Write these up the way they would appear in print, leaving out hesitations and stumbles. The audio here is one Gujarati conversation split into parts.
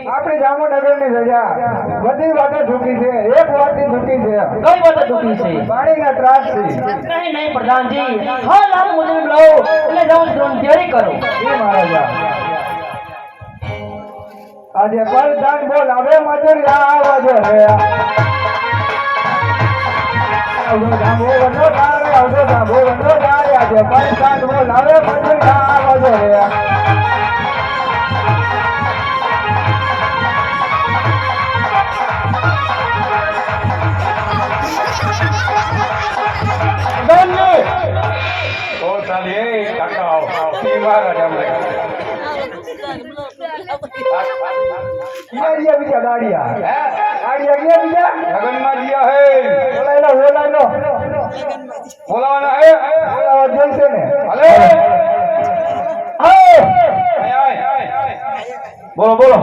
આપણી જામનગર ની રજા બધી વાતો દુખી છે એક વાત ની દુખી છે કઈ વાત દુખી છે પાણી ના ત્રાસ છે નહીં પ્રધાનજી હા લાવ મુજબ લો એટલે જાઉં તૈયારી કરો જી મહારાજા આજે પ્રધાન બોલ હવે મજૂર આવજો રે આવજો જામો વનો તારે આવજો જામો વનો તારે આજે પ્રધાન બોલ હવે મજૂર આવજો રે બોલો બોલો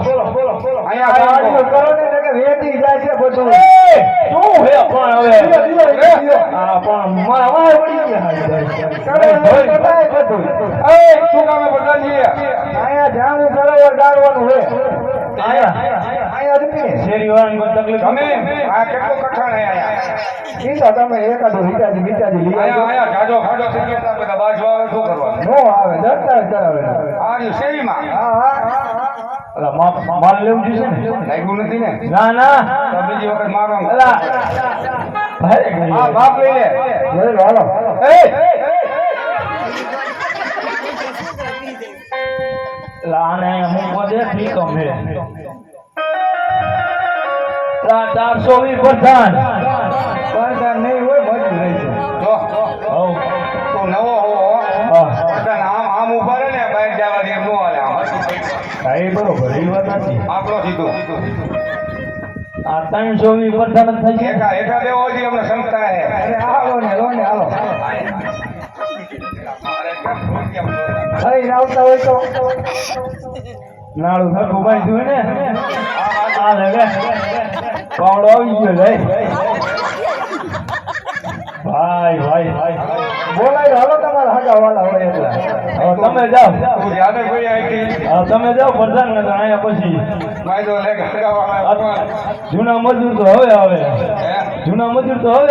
અહીંયા કરો ને કે વેચી જાય છે બધું શું હે પણ હવે હા પણ મારા વળી ગયા બધું એ શું કામે પ્રધાનજી અહીંયા જાણું સરોવર ડાળવાનું હે અહીંયા શેરી વાળાની કોઈ તકલીફ અમે આ કેટલું કઠણ હે આયા કીધા તમે એકાદો વિચારી લઈ આયા જાજો ખાડો થઈ ગયો બધા બાજુ આવે શું કરવાનું નો આવે દરતા કરાવે આ શેરીમાં હા માલ લેવું જોઈએ ને લાગ્યું નથી ને ના ના તો બીજી વખત મારો હા બાપ લઈ લે હાલો લાને હું બધે ઠીક હમે 420 પ્રધાન નહીં હોય મજૂર રહી છે તો નવો હો આમ ઉભા રહે ને બાઈક જવા દે નો હાલે એ બરોબર એ વાત નથી આપણો સીધો આ 320 પ્રધાન થઈ છે એકા દેવો હજી અમને સંસ્થા હે અરે હાલો ને હાલો અરે આવતા હોય તો નાળું થતું ભાઈ જોઈ ને આ લે પાવડો આવી ગયો ભાઈ બોલાય હાલો તમારા હગા વાળા હોય એટલે હવે તમે જાઓ તમે જાઓ પ્રધાન ને અહીંયા પછી જૂના મજૂર તો હવે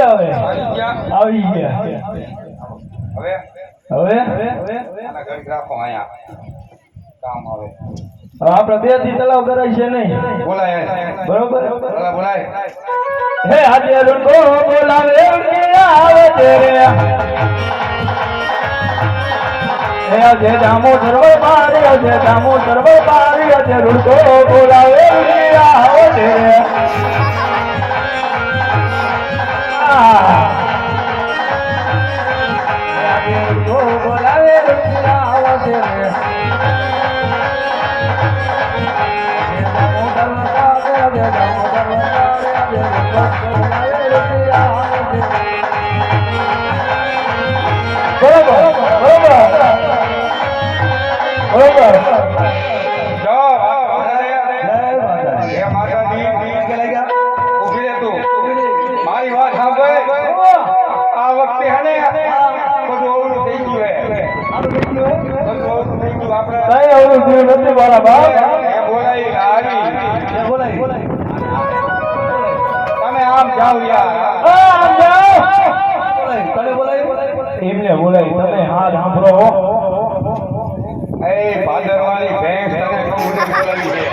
આવે આવી ગયા હવે આપડે 2 થી તલાવ કરાય છે નહીં બોલાય બરોબર બોલાય હે આજે રૂડો બોલાવે આવે છે રે હે આજે જામો સરવર પારી આજે જામો સરવર પારી આજે રૂડો બોલાવે આવે છે રે આજે રૂડો બોલાવે આવે છે રે બરોબર બોલાવવાનું થયું નથી મારા બાપ બોલાઈ હારી તમે આમ જાઓ યાર આમ જાઓ એમને બોલાવી તમે હાથ સાંભળો એ ભાદરવાની ભેંસ તને કહું ને બોલાવી છે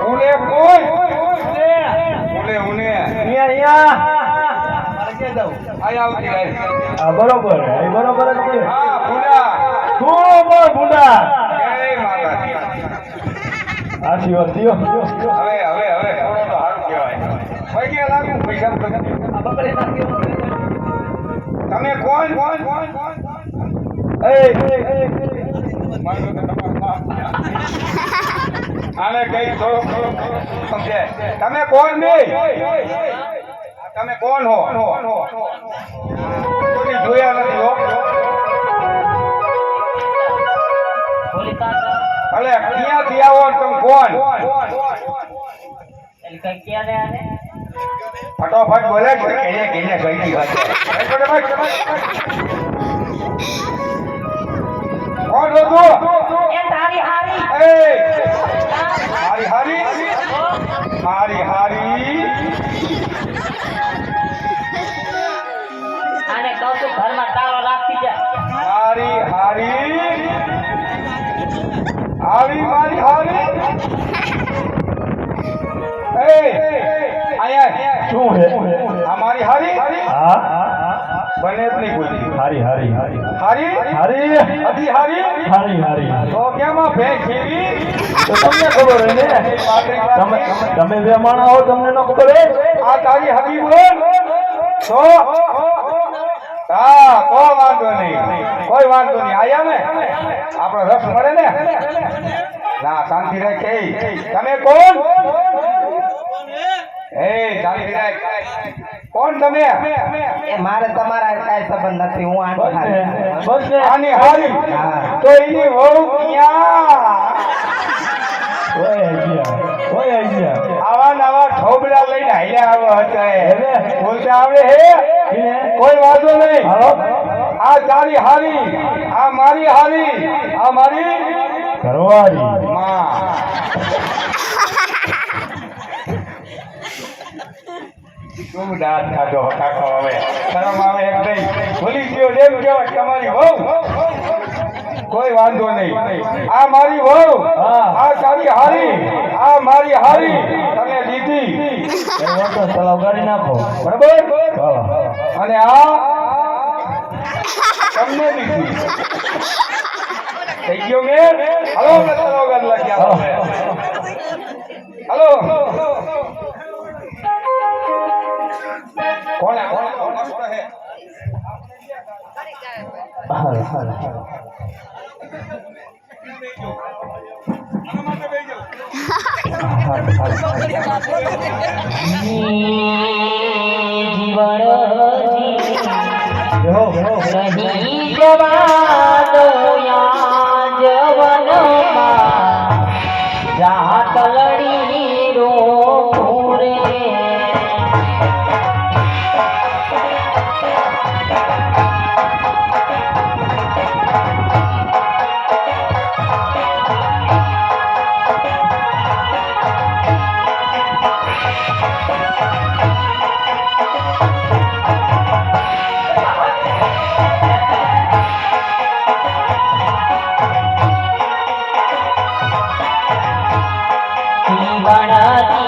ઉને કોઈ ઉને અહીંયા આયા આવતી રહે આ બરોબર જ છે હા ભૂડા તું બોલ ભૂડા જય માતાજી આશીર્વાદ દિયો હવે થોડો તો હારું કહેવાય પૈકે લાગુ પૈસા તમે કોણ આને કઈ થોડો સમજે તમે કોણ બે તમે કોણ હો કોઈ જોયા નથી હો ભલે ક્યાંથી આવો તમે કોણ ફટોફટ બોલે કે એને કહીને ગઈ હતી કોણ છો તું મારી હારી આને કહું છું ઘરમાં તાળો રાખી જા હારી આવી મારી હારી આયા શું હે અમારી હારી હા બને જ નહીં કોઈ હારી તો કેમ આ ભેંસ ખેવી તો તમને ખબર હોય ને તમે બે માણા હો તમને ન ખબર હે આ તારી હારી બોલ તો હા તો વાંધો નહીં કોઈ વાંધો નહીં આયા ને આપણો રસ મળે ને ના શાંતિ રાખે તમે કોણ શાંતિ રાખ કોણ તમે એ મારે તમારા કાઈ સંબંધ નથી હું આની હારી તો એની વહુ ક્યાં આવા નવા ઠોબડા લઈને હાલ્યા આવો હતા બોલતા આવડે હે કોઈ વાંધો નહીં આ તારી હારી આ મારી હારી આ મારી ઘરવાળી માં શું દાંત ખાધો કાકો હવે શરમ આવે એક નહીં ભૂલી ગયો એમ કહેવાય તમારી વહુ કોઈ વાંધો નહીં આ મારી વહુ આ તારી હારી આ મારી હારી તમે લીધી ગાડી નાખો બરાબર અને આ તમને લીધી થઈ ગયો મેં હલો સલોગન લખ્યા હલો કોણ હે ગણતી